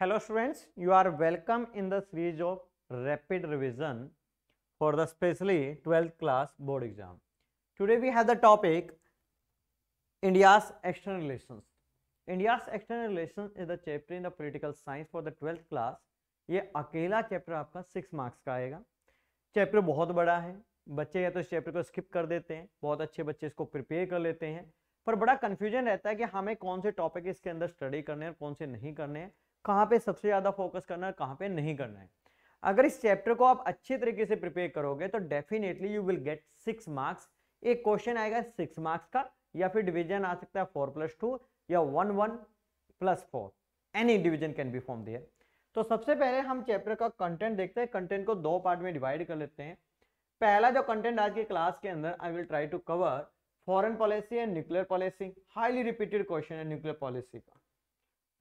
Hello students, you are welcome in the series of rapid revision for the specially 12th class board exam. Today we have the topic India's external relations. India's external relations is the chapter in the political science for the 12th class. ये अकेला chapter आपका 6 marks का आएगा। Chapter बहुत बड़ा है, बच्चे या तो इस चैप्टर को स्किप कर देते हैं, बहुत अच्छे बच्चे इसको प्रिपेयर कर लेते हैं, पर बड़ा कंफ्यूजन रहता है कि हमें कौन से टॉपिक इसके अंदर स्टडी करने हैं, कौन से नहीं करने हैं, कहाँ पे सबसे ज्यादा फोकस करना है, कहाँ पे नहीं करना है। अगर इस चैप्टर को आप अच्छे तरीके से प्रिपेयर करोगे तो definitely you will get 6 marks. एक क्वेश्चन आएगा 6 मार्क्स का, या फिर डिवीजन आ सकता है 4+2 या 1+4, any division can be form there. तो सबसे पहले हम चैप्टर का कंटेंट देखते हैं। कंटेंट को दो पार्ट में डिवाइड कर लेते हैं। पहला जो कंटेंट आज की क्लास के अंदर I will try to cover foreign policy and nuclear policy. Highly repeated question है न्यूक्लियर पॉलिसी का।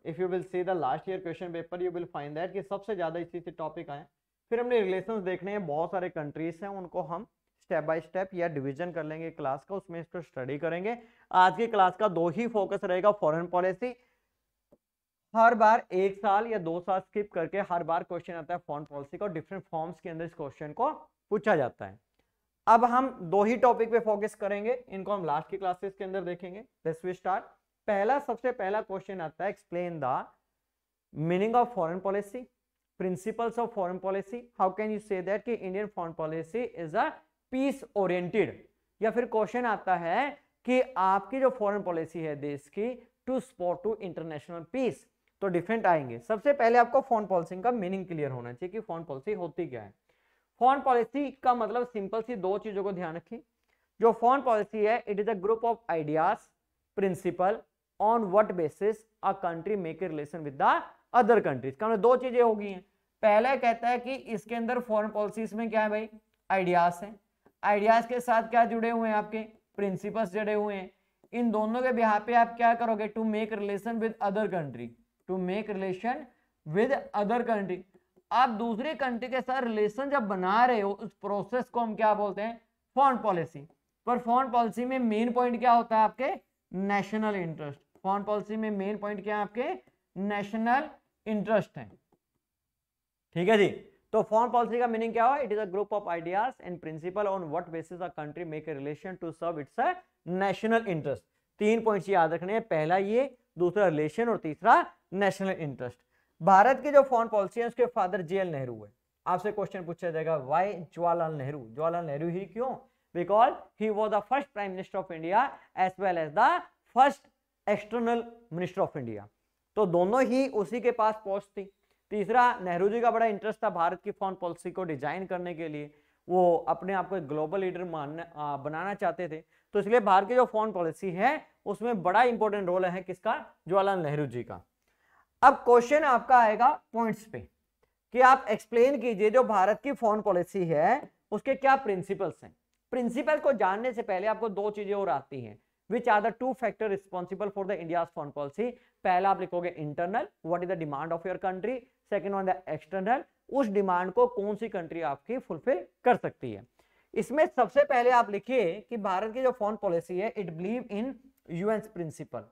If you will see the last year question paper you will find that कि सबसे ज्यादा इसी से टॉपिक आए। फिर हमने रिलेशंस देखने हैं, बहुत सारे कंट्रीज हैं, उनको हम स्टेप बाय स्टेप या डिवीजन कर लेंगे क्लास का, उसमें इसको स्टडी करेंगे। आज की क्लास का दो ही फोकस रहेगा, फॉरेन पॉलिसी। हर बार 1 साल या 2 साल स्किप करके हर बार क्वेश्चन आता है फॉरेन पॉलिसी का, डिफरेंट फॉर्म्स के अंदर इस क्वेश्चन को पूछा जाता है। अब हम दो ही टॉपिक पे फोकस करेंगे, इनको हम लास्ट की क्लासेस के अंदर देखेंगे। Let's we start. सबसे पहला क्वेश्चन आता है, explain the meaning of foreign policy, principles of foreign policy. How can you say that कि Indian foreign policy is a peace oriented. या फिर क्वेश्चन आता है कि आपकी जो फॉरेन पॉलिसी है देश की, to support to international peace. तो डिफरेंट आएंगे। सबसे पहले आपको फॉरेन पॉलिसी का मीनिंग क्लियर होना चाहिए कि फॉरेन पॉलिसी होती क्या है। फॉरेन पॉलिसी का मतलब सिंपल सी दो चीजों को ध्यान रखिए। जो फॉरेन पॉलिसी है, it is a group of ideas, principal on what basis a country make a relation with the other countries. का मतलब दो चीजें होगी हैं। पहला कहता है कि इसके अंदर फॉरेन पॉलिसीज में क्या है भाई, आइडियाज हैं। आइडियाज के साथ क्या जुड़े हुए हैं, आपके प्रिंसिपल्स जुड़े हुए हैं। इन दोनों के बिहार पे आप क्या करोगे, to make relation with other country, to make relation with other country. आप दूसरी कंट्री के साथ रिलेशन जब बना रहे हो, उस प्रोसेस को हम क्या बोलते हैं, फॉरेन पॉलिसी। पर फॉरेन पॉलिसी में मेन पॉइंट क्या होता है, आपके नेशनल इंटरेस्ट। फॉरेन पॉलिसी में मेन पॉइंट क्या है, आपके नेशनल इंटरेस्ट है। ठीक है जी। तो फॉरेन पॉलिसी का मीनिंग क्या हुआ, it is a group of ideas and principle on what basis a country make a relation to serve its a national interest. 3 points याद रखने हैं, पहला ये, दूसरा रिलेशन और तीसरा नेशनल इंटरेस्ट। भारत की जो फॉरेन पॉलिसी है उसके फादर JL नेहरू है। आपसे क्वेश्चन पूछा जाएगा व्हाई जवाहरलाल नेहरू। जवाहरलाल नेहरू ही क्यों, because he was the first prime minister of India as well as the first external minister of India. तो दोनों ही उसी के पास पोस्ट थी। तीसरा, नेहरू जी का बड़ा इंटरेस्ट था भारत की फॉरेन पॉलिसी को डिजाइन करने के लिए, वो अपने आप को एक ग्लोबल लीडर बनाना चाहते थे। तो इसलिए भारत की जो फॉरेन पॉलिसी है उसमें बड़ा इंपॉर्टेंट रोल है किसका, जवाहरलाल नेहरू जी का। अब क्वेश्चन आपका आएगा पॉइंट्स पे कि आप एक्सप्लेन कीजिए जो भारत की फॉरेन पॉलिसी है उसके क्या प्रिंसिपल्स हैं। प्रिंसिपल को जानने से पहले आपको दो चीजें और आती हैं, which are the 2 factor responsible for the India foreign policy. पहला आप लिखोगे internal, what is the demand of your country. Second one the external, उस डिमांड को कौन सी कंट्री आपकी फुलफिल कर सकती है। इसमें सबसे पहले आप लिखिए कि भारत की जो फॉरेन पॉलिसी है, it believe in UN principle.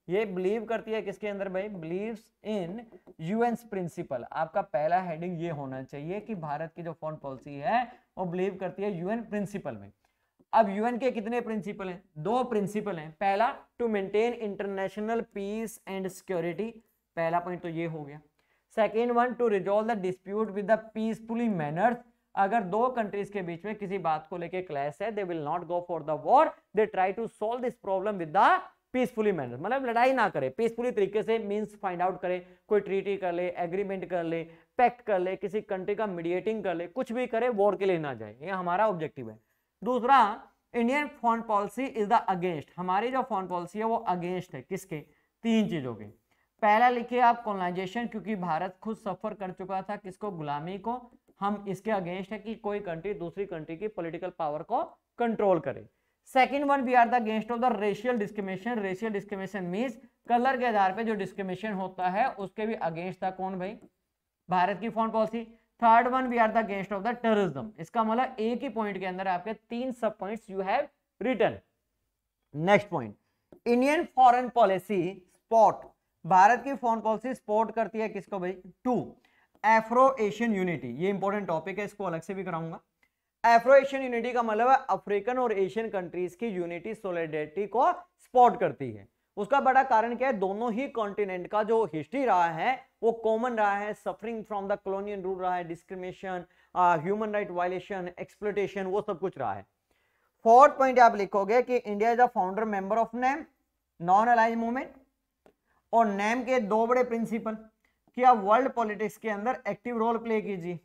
ये बिलीव करती है किसके अंदर भाई, बिलीव्स इन यूएन प्रिंसिपल। आपका पहला हेडिंग ये होना चाहिए कि भारत की जो फॉरेन पॉलिसी है वो बिलीव करती है यूएन प्रिंसिपल में। अब यूएन के कितने प्रिंसिपल हैं, 2 प्रिंसिपल हैं। पहला, to maintain international peace and security, पहला पॉइंट तो ये हो गया। Second one, to resolve the dispute with the peacefully manners. अगर 2 कंट्रीज के बीच में किसी बात को लेके क्लैश है, they will not go for the war, they try to solve this problem with the peacefully manner. मतलब लड़ाई ना करे, पीसफुली तरीके से, मींस फाइंड आउट करे, कोई ट्रीटी कर ले, एग्रीमेंट कर ले, पैक्ट कर ले, किसी कंट्री का मीडिएटिंग कर ले, कुछ भी करे, वॉर के लिए ना जाए, ये हमारा ऑब्जेक्टिव है। दूसरा, Indian foreign policy is the against. हमारी जो फॉरेन पॉलिसी है वो अगेंस्ट है किसके, 3 चीजों के। पहला लिखिए आप कॉलोनाइजेशन, क्योंकि भारत खुद सफर कर चुका था किसको, गुलामी को। हम इसके अगेंस्ट है कि कोई कंट्री दूसरी कंट्री की पॉलिटिकल पावर को कंट्रोल करे। Second one, we are the against of the racial discrimination. Racial discrimination means colour के आधार पे जो डिस्क्रिमिनेशन होता है उसके भी अगेंस्ट था कौन भाई, भारत की foreign policy. Third one, we are the against of the terrorism. इसका मतलब एक ही पॉइंट के अंदर आपके 3 सब points you have written. Next point, Indian foreign policy spot Bharat की फॉरेन पॉलिसी सपोर्ट करती है किसको भाई? To Afro Asian unity. ये इंपॉर्टेंट टॉपिक है, इसको अलग से भी कराऊंगा। अफ्रो एशियन यूनिटी का मतलब है अफ्रीकन और एशियन कंट्रीज की यूनिटी सोलिडेरिटी को सपोर्ट करती है। उसका बड़ा कारण क्या है? दोनों ही कॉन्टिनेंट का जो हिस्ट्री रहा है वो कॉमन रहा है, suffering from the colonial rule रहा है, discrimination, human right violation, exploitation, वो सब कुछ रहा है। फोर्थ पॉइंट आप लिखोगे कि India is the founder member of NAM, non alliance movement. और नेम के दो बड़े प्रिंसिपल कि आप वर्ल्ड पॉलिटिक्स के अंदर एक्टिव रोल प्ले कीजिए,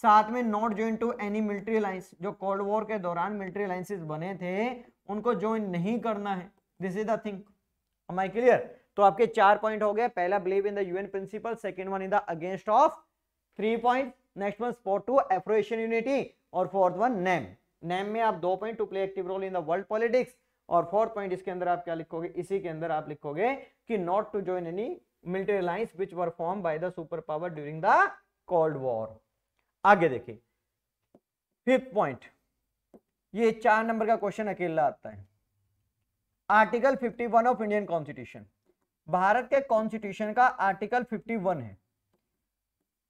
साथ में not join to any military alliance, जो कोल्ड वॉर के दौरान मिलिट्री अलायंसेस बने थे उनको ज्वाइन नहीं करना है। This is the thing. Am I clear? तो आपके 4 पॉइंट हो गए। पहला believe in the UN principle, second one in the against of 3 point, next one support to Afro Asian unity, और फोर्थ वन नेम। नेम में आप 2 point to play active role in the world politics, और fourth point इसके अंदर आप क्या लिखोगे? इसी के अंदर आप लिखोगे कि not to join any military alliance which were form by the super power during the cold war. आगे देखिए फिफ्थ पॉइंट, ये 4 नंबर का क्वेश्चन अकेला आता है। Article 51 of Indian constitution, Bharat के कॉन्स्टिट्यूशन का आर्टिकल 51 है।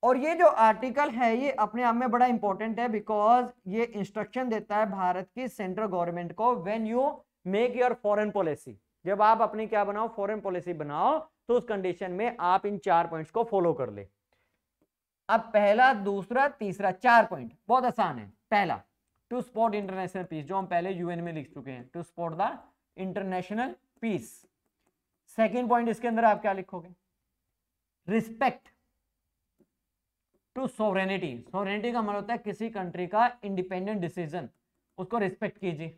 और ये जो आर्टिकल है ये अपने आप में बड़ा इंपॉर्टेंट है, बिकॉज ये इंस्ट्रक्शन देता है भारत की सेंट्रल गवर्नमेंट को when you make your foreign policy. जब आप अपनी क्या बनाओ? फॉरेन पॉलिसी बनाओ, तो उस कंडीशन में आप इन 4 पॉइंट्स को फॉलो कर ले। अब पहला, दूसरा, तीसरा, 4 पॉइंट बहुत आसान है। पहला, टू सपोर्ट इंटरनेशनल पीस, जो हम पहले यूएन में लिख चुके हैं, to support the international peace. Second point इसके अंदर आप क्या लिखोगे? Respect to sovereignty. सोवरेनिटी का मतलब होता है किसी कंट्री का इंडिपेंडेंट डिसीजन, उसको रिस्पेक्ट कीजिए।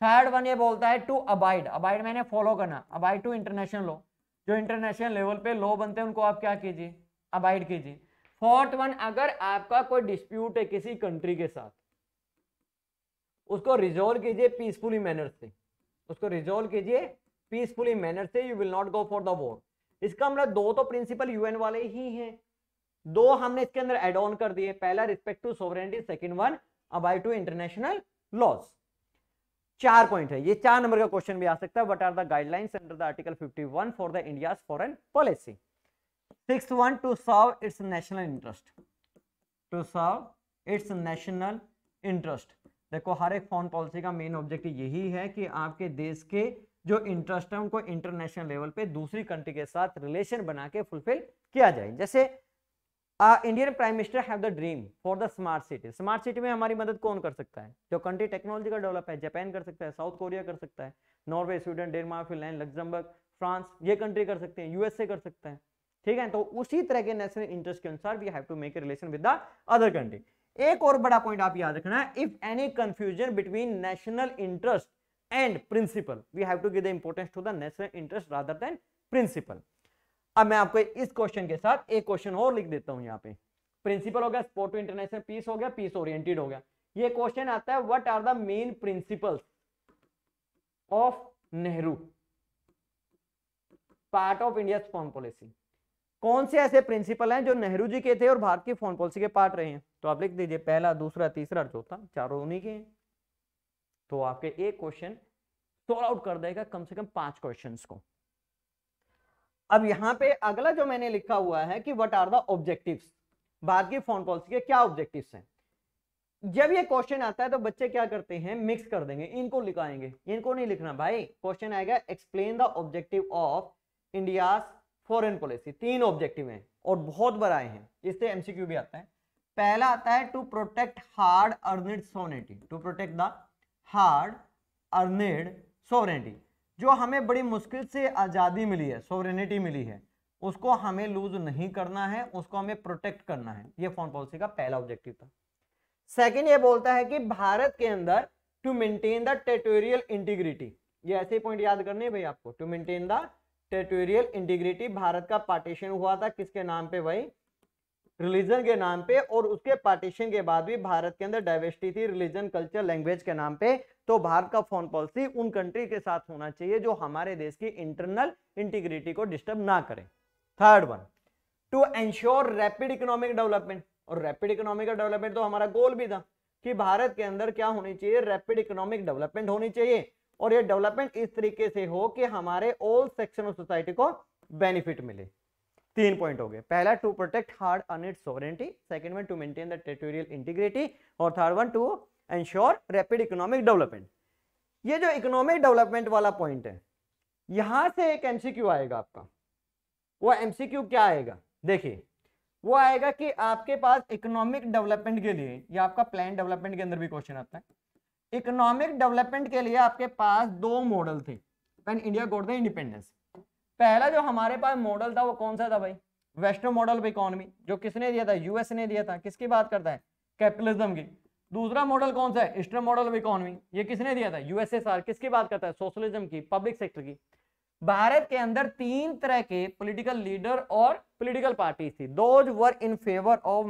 थर्ड वन ये बोलता है टू अबाइड, अबाइड मैंने फॉलो करना, अबाइड टू इंटरनेशनल लॉ, जो इंटरनेशनल लेवल पे लॉ बनते हैं उनको आप क्या कीजिए? अबाइड कीजिए। फोर्थ वन, अगर आपका कोई डिस्प्यूट है किसी कंट्री के साथ, उसको रिजोल्व कीजिए पीसफुली मैनर से, उसको रिजोल्व कीजिए पीसफुली मैनर से, you will not go for the war. इसका मतलब 2 तो प्रिंसिपल यूएन वाले ही हैं, 2 हमने इसके अंदर एड ऑन कर दिए। पहला respect to sovereignty, second one abide to international laws. 4 point है। ये 4 नंबर का क्वेश्चन भी आ सकता है। What are the guidelines under the article 51 for the India's foreign policy? 6th one, to serve its national interest, to serve its national interest. देखो हर एक फॉरेन पॉलिसी का मेन ऑब्जेक्टिव यही है कि आपके देश के जो इंटरेस्ट है उनको इंटरनेशनल लेवल पे दूसरी कंट्री के साथ रिलेशन बना के फुलफिल किया जाए। जैसे Indian prime minister have the dream for the smart city. Smart city में हमारी मदद कौन कर सकता है? जो कंट्री टेक्नोलॉजी का डेवलप है, जापान कर सकता है, साउथ कोरिया कर सकता है, Norway, Sweden, Denmark, Finland, Luxembourg, France, ये कंट्री कर सकते हैं, यूएसए कर सकता है। ठीक है, तो उसी तरह के नेशनल इंटरेस्ट के अनुसार we have to make a relation with the other country. एक और बड़ा पॉइंट आप याद रखना है, if any confusion between national interest and principle, we have to give the importance to the national interest rather than principle. अब मैं आपको इस क्वेश्चन के साथ एक क्वेश्चन और लिख देता हूं। यहाँ पे प्रिंसिपल हो गया, सपोर्ट टू इंटरनेशनल पीस हो गया, पीस ओरिएंटेड हो गया। ये क्वेश्चन आता है, what are the main principles of Nehru, part of India foreign policy. कौन से ऐसे प्रिंसिपल हैं जो नेहरू जी के थे और भारत की फॉरेन पॉलिसी के पार्ट रहे हैं? तो आप लिख दीजिए पहला, दूसरा, तीसरा, चौथा, चारों उन्हीं के हैं। तो आपके एक क्वेश्चन सॉल्व आउट कर देगा कम से कम 5 क्वेश्चंस को। अब यहां पे अगला जो मैंने लिखा हुआ है कि what are the objectives, Bharat की फॉरेन पॉलिसी के क्या ऑब्जेक्टिव्स हैं। जब ये क्वेश्चन आता है तो बच्चे क्या करते हैं? मिक्स कर देंगे, इनको लिखाएंगे, इनको नहीं लिखना भाई। क्वेश्चन आएगा explain the objective of India foreign policy. 3 objective हैं और बहुत बड़ा हैं, इससे एमसीक्यू भी आता है। पहला आता है to protect hard earned sovereignty, to protect the hard earned sovereignty. जो हमें बड़ी मुश्किल से आजादी मिली है, सोवरेनिटी मिली है, उसको हमें लूज नहीं करना है, उसको हमें प्रोटेक्ट करना है। ये फॉरेन पॉलिसी का पहला ऑब्जेक्टिव था। सेकंड ये बोलता है कि भारत के अंदर to maintain the territorial integrity. ये ऐसे पॉइंट याद करने भाई आपको, to maintain the territorial integrity. Bharat का पार्टीशन हुआ था किसके नाम पे भाई? रिलीजन के नाम पे। और उसके पार्टीशन के बाद भी भारत के अंदर डाइवर्सिटी थी, रिलीजन, कल्चर, लैंग्वेज के नाम पे। तो भारत का फॉरेन पॉलिसी उन कंट्री के साथ होना चाहिए जो हमारे देश की इंटरनल इंटीग्रिटी को डिस्टर्ब ना करें। Third one, to ensure rapid economic development. और रैपिड इकोनॉमिक डेवलपमेंट तो हमारा गोल भी था कि भारत के अंदर क्या होनी चाहिए? रैपिड इकोनॉमिक डेवलपमेंट होनी चाहिए। और ये डेवलपमेंट इस तरीके से हो कि हमारे ऑल सेक्शन ऑफ सोसाइटी को बेनिफिट मिले। 3 पॉइंट हो गए। पहला to protect hard earned sovereignty, second one to maintain the territorial integrity, और third one to ensure rapid economic development. ये जो इकोनॉमिक डेवलपमेंट वाला पॉइंट है, यहां से एक एमसीक्यू आएगा आपका। वो एमसीक्यू क्या आएगा, देखिए वो आएगा कि आपके पास इकोनॉमिक डेवलपमेंट के लिए, ये आपका प्लान डेवलपमेंट के अंदर भी क्वेश्चन आता है, इकोनॉमिक डेवलपमेंट के लिए आपके पास 2 मॉडल थे when India got the independence. पहला जो हमारे पास मॉडल था वो कौन सा था भाई, वेस्टर्न मॉडल ऑफ इकोनॉमी, जो किसने दिया था, यूएस ने दिया था। किसकी बात करता है, कैपिटलिज्म की। दूसरा मॉडल कौन सा है, ईस्टर्न मॉडल ऑफ इकोनॉमी, ये किसने दिया था, यूएसएसआर। किसकी बात करता है, सोशलिज्म की, पब्लिक सेक्टर की। भारत के अंदर 3 तरह के पॉलिटिकल लीडर और पॉलिटिकल पार्टी थी। Those were in favour of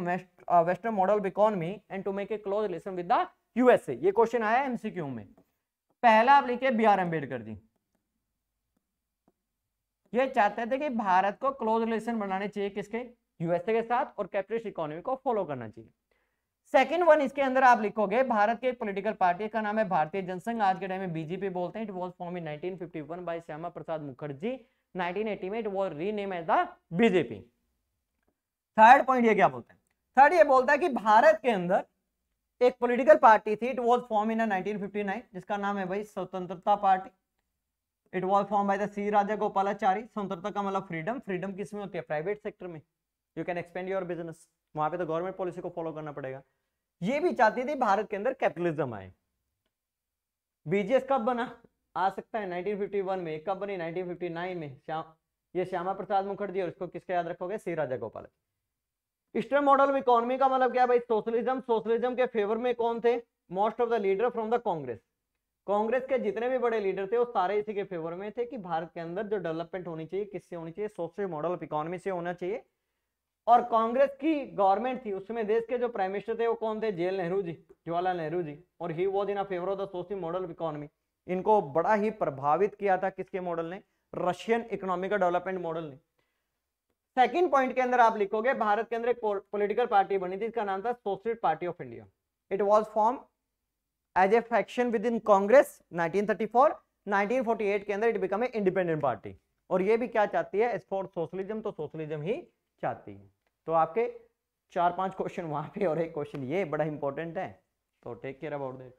western model of economy and to make a close relation with the USA. ये क्वेश्चन आया एमसीक्यू में। पहला आप लिखिए बी.आर. अम्बेडकर जी, ये चाहते थे कि भारत को क्लोज रिलेशन बनाने चाहिए किसके, यूएसए के साथ, और कैपिटलिस्ट इकोनॉमी को फॉलो करना चाहिए। सेकंड वन इसके अंदर आप लिखोगे, भारत के पॉलिटिकल पार्टी का नाम है भारतीय जनसंघ, आज के टाइम में बीजेपी बोलते हैं। It was form in 1951 by Shyama Prasad Mukherjee. 1980 में it was rename as the BJP. Third point ये क्या बोलता है, थर्ड ये बोलता है कि भारत के अंदर एक पॉलिटिकल पार्टी थी, इट वाज फॉर्म इन 1959, जिसका नाम है भाई Swatantrata party. It was form by the C Rajagopalachari. स्वतंत्रता का मतलब फ्रीडम, फ्रीडम किसमें होती है, प्राइवेट सेक्टर में। You can expand your business, वहां पे तो गवर्नमेंट पॉलिसी को फॉलो करना पड़ेगा। ये भी चाहती थी भारत के अंदर कैपिटलिज्म आए। बीजेएस कब बना, आ सकता है 1951 में, कब बनी 1959 में, ये श्यामा प्रसाद मुखर्जी, और इसको किसके याद रखोगे, सी Rajagopal. Eastern model of economy का मतलब क्या भाई, सोशलिज्म। सोशलिज्म के फेवर में कौन थे, most of the leader from the Congress. Congress के जितने भी बड़े लीडर थे वो सारे इसी के फेवर में थे कि भारत के अंदर जो डेवलपमेंट होनी चाहिए किससे होनी चाहिए, सोशल मॉडल ऑफ इकोनॉमी से होना चाहिए। और कांग्रेस की गवर्नमेंट थी, उसमें देश के जो प्राइम मिनिस्टर थे वो कौन थे, जेएल नेहरू जी, जवाहरलाल नेहरू जी, और he was in favour of the social model of economy. इनको बड़ा ही प्रभावित किया था किसके मॉडल ने, रशियन इकोनॉमिक डेवलपमेंट मॉडल ने। सेकंड पॉइंट के अंदर आप लिखोगे, भारत के अंदर एक पॉलिटिकल पार्टी बनी थी, इसका नाम था socialist party of India. It was form as a faction with in Congress 1934। 1948 के अंदर it become a independent party. और ये भी क्या चाहती है, एज फॉर सोशलिज्म, तो सोशलिज्म ही चाहती है। तो आपके 4-5 क्वेश्चन वहां पे और एक क्वेश्चन ये बड़ा इंपॉर्टेंट है, तो take care about that.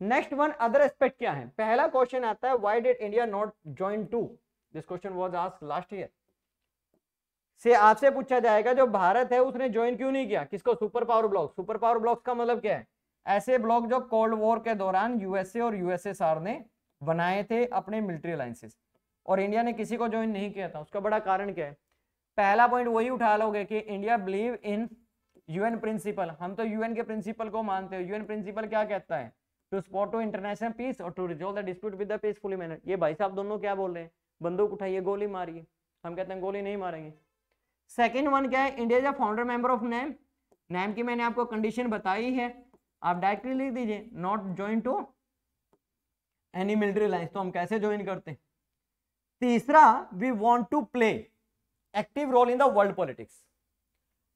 Next one other aspect क्या है। पहला क्वेश्चन आता है, why did India not join to, this question was asked last year. से आपसे पूछा जाएगा जो भारत है उसने ज्वाइन क्यों नहीं किया, किसको, super power block. Super power block का मतलब क्या है, ऐसे ब्लॉक जो कोल्ड वॉर के दौरान यूएसए और यूएसएसआर ने बनाए थे अपने मिलिट्री अलायंसेस, और इंडिया ने किसी को ज्वाइन नहीं किया था। उसका बड़ा कारण क्या है, पहला पॉइंट वही उठा लोगे कि India believe in UN principle. हम तो यूएन के प्रिंसिपल को मानते हैं। यूएन प्रिंसिपल क्या कहता है, to support to international peace और to resolve the dispute with the peacefully manner. ये भाई साहब दोनों क्या बोल रहे हैं, बंदूक उठाइए गोली मारिए, हम कहते हैं गोली नहीं मारेंगे। सेकंड वन क्या है, India is a founder member of NAM. NAM की मैंने आपको कंडीशन बताई है, आप डायरेक्टली लिख दीजिए, not join to any military alliance. तो हम कैसे ज्वाइन करते हैं। तीसरा, we want to play active role in the world politics.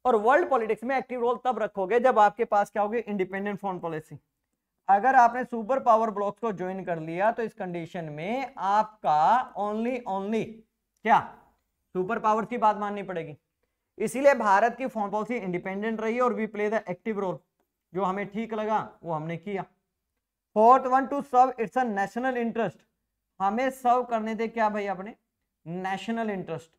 और वर्ल्ड पॉलिटिक्स में एक्टिव रोल तब रखोगे जब आपके पास क्या होगी, इंडिपेंडेंट फॉरेन पॉलिसी। अगर आपने सुपर पावर ब्लॉक्स को ज्वाइन कर लिया तो इस कंडीशन में आपका ओनली क्या, सुपर पावर्स की बात माननी पड़ेगी। इसीलिए भारत की फॉरेन पॉलिसी इंडिपेंडेंट रही और we play the active role, जो हमें ठीक लगा वो हमने किया। Fourth one, to serve its a national interest. हमें सर्व करने थे क्या भाई, अपने नेशनल इंटरेस्ट।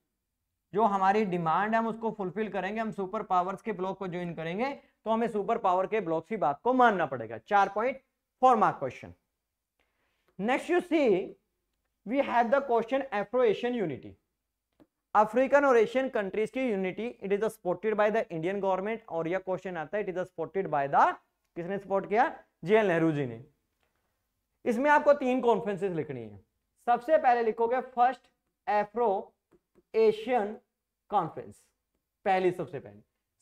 जो हमारी डिमांड है हम उसको फुलफिल करेंगे। हम सुपर पावर्स के ब्लॉक को ज्वाइन करेंगे तो हमें सुपर पावर के ब्लॉक की बात को मानना पड़ेगा। 4 point 4 mark question. Next you see we have the question Afro Asian unity. African और एशियन कंट्रीज की unity it is supported by the Indian government. और यह क्वेश्चन आता है it is supported by the, किसने सपोर्ट किया, JL Nehru ji ने। इसमें आपको 3 कॉन्फ्रेंसेस लिखनी है। सबसे पहले लिखोगे फर्स्ट अफ्रो एशियन कॉन्फ्रेंस,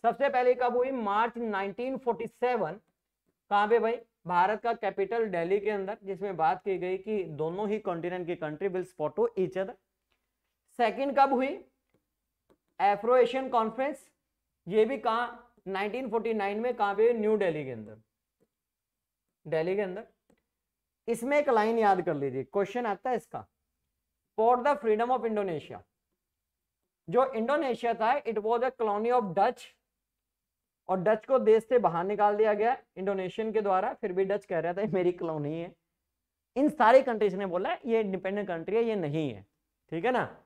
सबसे पहले कब हुई, मार्च 1947। कहां पे भाई, भारत का कैपिटल दिल्ली के अंदर, जिसमें बात की गई कि दोनों ही कॉन्टिनेंट की country will support to each other. Second कब हुई, अफ्रो एशियन कॉन्फ्रेंस, ये भी कहां, 1949 में। कहां पे, न्यू दिल्ली के अंदर, दिल्ली के अंदर। इसमें एक लाइन याद कर लीजिए, क्वेश्चन आता है इसका, support the freedom of Indonesia. जो इंडोनेशिया था it was a colony of Dutch, और डच को देश से बाहर निकाल दिया गया इंडोनेशियन के द्वारा, फिर भी डच कह रहा था मेरी कॉलोनी है। इन सारी कंट्रीज ने बोला ये इंडिपेंडेंट कंट्री है, ये नहीं है, ठीक है ना।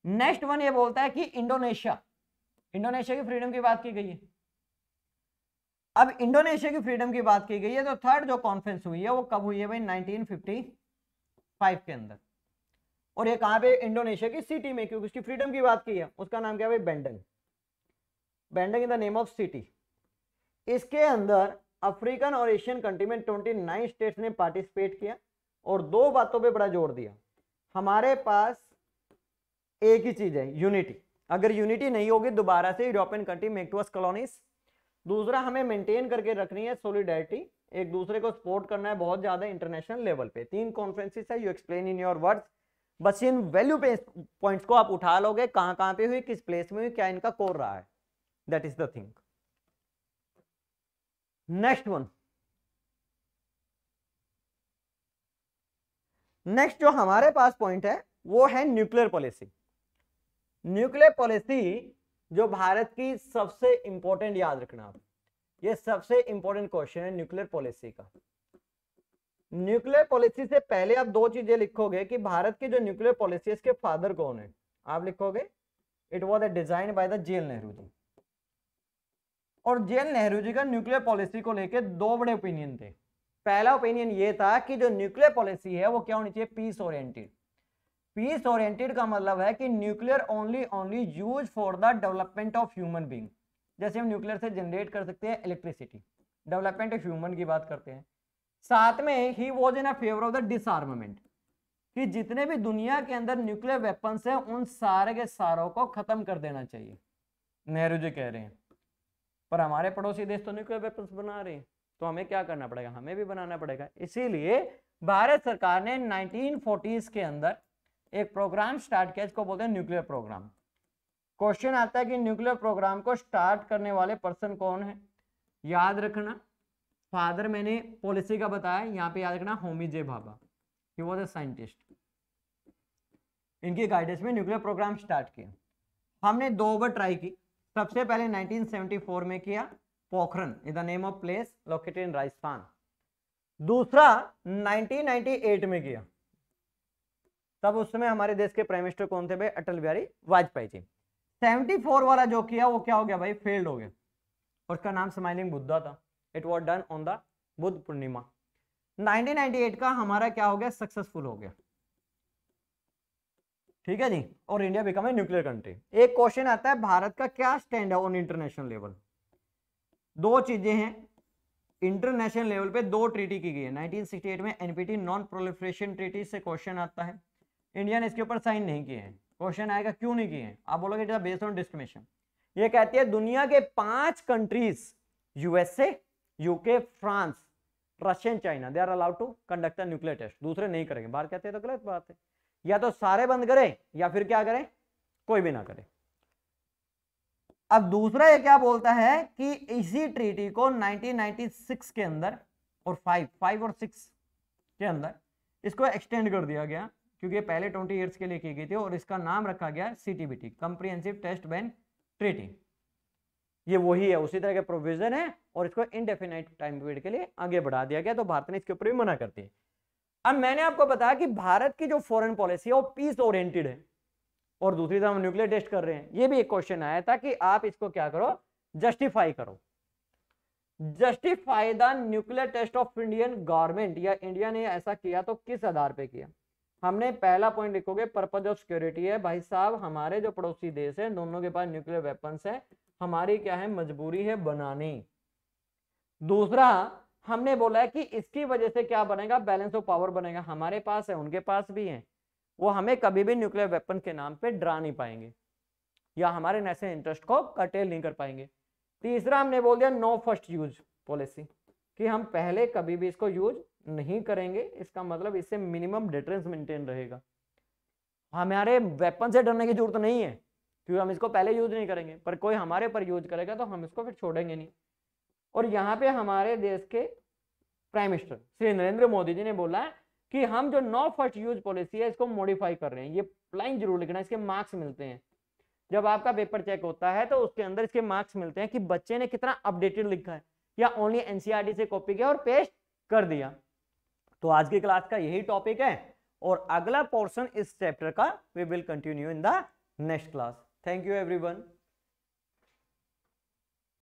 नेक्स्ट वन ये बोलता है कि इंडोनेशिया की फ्रीडम की बात की गई है। अब इंडोनेशिया की फ्रीडम की बात की गई है तो थर्ड जो कॉन्फ्रेंस हुई है वो कब हुई है भाई, 1955 के अंदर। और ये कहां पे, इंडोनेशिया की सिटी में, क्योंकि उसकी फ्रीडम की बात की है। उसका नाम क्या है भाई, Bandung. Bandung in the name of city. इसके अंदर अफ्रीकन और एशियन कंट्री में 29 स्टेट्स ने पार्टिसिपेट किया और दो बातों पे बड़ा जोर दिया। हमारे पास एक ही चीज है, यूनिटी। अगर यूनिटी नहीं होगी दोबारा से European country make to us colonies. दूसरा, हमें मेंटेन करके रखनी है सॉलिडेरिटी, एक दूसरे को सपोर्ट करना है बहुत ज्यादा इंटरनेशनल लेवल पे। 3 कॉन्फ्रेंसेस है, you explain in your words. बस इन वैल्यू पे पॉइंट्स को आप उठा लोगे, कहां पे हुई, किस प्लेस में हुई, क्या इनका कोर रहा है, that is the thing. Next one, next जो हमारे पास पॉइंट है वो है न्यूक्लियर पॉलिसी। न्यूक्लियर पॉलिसी जो भारत की सबसे इंपॉर्टेंट, याद रखना आप, ये सबसे इंपॉर्टेंट क्वेश्चन है न्यूक्लियर पॉलिसी का। न्यूक्लियर पॉलिसी से पहले आप दो चीजें लिखोगे कि भारत की जो न्यूक्लियर पॉलिसी है इसके फादर कौन है। आप लिखोगे it was design by the JL Nehru ji. और जेएल नेहरू जी का न्यूक्लियर पॉलिसी को लेकर दो बड़े ओपिनियन थे। पहला ओपिनियन ये था कि जो न्यूक्लियर पॉलिसी है वो क्या होनी चाहिए, पीस ओरिएंटेड। पीस ओरिएंटेड का मतलब है कि nuclear only use for the development of human being. जैसे हम न्यूक्लियर से जनरेट कर सकते हैं इलेक्ट्रिसिटी, डेवलपमेंट ऑफ ह्यूमन की बात करते हैं। साथ में he was in favour of the डिसआर्मामेंट, कि जितने भी दुनिया के अंदर न्यूक्लियर वेपन्स हैं उन सारे के सारों को खत्म कर देना चाहिए, नेहरू जी कह रहे हैं। पर हमारे पड़ोसी देश तो न्यूक्लियर वेपन्स बना रहे हैं, तो हमें क्या करना पड़ेगा, हमें भी बनाना पड़ेगा। इसीलिए भारत सरकार ने 1940s के अंदर एक प्रोग्राम स्टार्ट किया, इसको बोलते हैं न्यूक्लियर प्रोग्राम। क्वेश्चन आता है कि न्यूक्लियर प्रोग्राम को स्टार्ट करने वाले पर्सन कौन है। याद रखना, फादर मैंने पॉलिसी का बताया, यहाँ पे याद रखना Homi J Bhabha, he was a scientist. इनकी गाइडेंस में न्यूक्लियर प्रोग्राम स्टार्ट किया। हमने 2 बार ट्राई की। सबसे पहले 1974 में किया, पोखरन इन the name of place located in Rajasthan. दूसरा 1998 में किया, तब उस समय हमारे देश के प्राइम मिनिस्टर कौन थे भाई, अटल बिहारी वाजपेयी जी। 74 वाला जो किया वो क्या हो गया भाई, फेल्ड हो गया। उसका नाम स्माइलिंग बुद्धा था। It was done on the Buddha Purnima. 1998 का हमारा क्या हो गया, सक्सेसफुल हो गया, ठीक है जी। और India become a nuclear country. एक क्वेश्चन आता है भारत का क्या स्टैंड है ऑन इंटरनेशनल लेवल। दो चीजें हैं, इंटरनेशनल लेवल पे 2 ट्रीटी की गई है। 1968 में एनपीटी नॉन प्रोलिफरेशन ट्रीटी से क्वेश्चन आता है, इंडिया ने इसके ऊपर साइन नहीं किए हैं। क्वेश्चन आएगा क्यों नहीं किए हैं, आप बोलोगे it is based on discrimination. ये कहती है दुनिया के 5 countries, USA, UK, France, Russia, China, they are allowed to conduct a nuclear test. दूसरे नहीं करेंगे। बाहर कहते हैं तो गलत बात है, या तो सारे बंद करें या फिर क्या करें, कोई भी ना करे। अब दूसरा ये क्या बोलता है कि इसी ट्रीटी को 1996 के अंदर और 5 और 6 के अंदर इसको एक्सटेंड कर दिया गया, क्योंकि ये पहले 20 ईयर्स के लिए की गई थी, और इसका नाम रखा गया CTBT, comprehensive test ban treaty. ये वही है, उसी तरह के प्रोविजन है, और इसको इनडेफिनाइट टाइम पीरियड के लिए आगे बढ़ा दिया गया। तो भारत ने इसके ऊपर भी मना करती है। अब मैंने आपको बताया कि भारत की जो फॉरेन पॉलिसी है वो पीस ओरिएंटेड है, और दूसरी तरफ हम न्यूक्लियर टेस्ट कर रहे हैं। ये भी एक क्वेश्चन आया था कि आप इसको क्या करो, जस्टिफाई करो। Justify the nuclear test of Indian government, या इंडिया ने ऐसा किया तो किस आधार पे किया। हमने पहला पॉइंट लिखोगे पर्पज ऑफ सिक्योरिटी है। भाई साहब हमारे जो पड़ोसी देश है दोनों के पास न्यूक्लियर वेपन्स है, हमारी क्या है, मजबूरी है बनानी। दूसरा हमने बोला है कि इसकी वजह से क्या बनेगा, बैलेंस ऑफ पावर बनेगा। हमारे पास है, उनके पास भी है, वो हमें कभी भी न्यूक्लियर वेपन के नाम पे डरा नहीं पाएंगे, या हमारे नेशनल इंटरेस्ट को कर्टेल नहीं कर पाएंगे। तीसरा हमने बोल दिया नो फर्स्ट यूज पॉलिसी, कि हम पहले कभी भी इसको यूज नहीं करेंगे। इसका मतलब इससे मिनिमम डिटरेंस मेंटेन रहेगा। हमारे वेपन से डरने की जरूरत नहीं है, क्योंकि हम इसको पहले यूज नहीं करेंगे, पर कोई हमारे पर यूज करेगा तो हम इसको फिर छोड़ेंगे नहीं। और यहाँ पे हमारे देश के प्राइम मिनिस्टर श्री नरेंद्र मोदी जी ने बोला है कि हम जो नो फर्स्ट यूज पॉलिसी है इसको मॉडिफाई कर रहे हैं। ये लाइन जरूर लिखना, इसके मार्क्स मिलते हैं जब आपका पेपर चेक होता है, तो उसके अंदर इसके मार्क्स मिलते हैं कि बच्चे ने कितना अपडेटेड लिखा है या ओनली एनसीईआरटी से कॉपी किया और पेस्ट कर दिया। तो आज की क्लास का यही टॉपिक है और अगला पोर्शन इस चैप्टर का we will continue in the next class. Thank you everyone.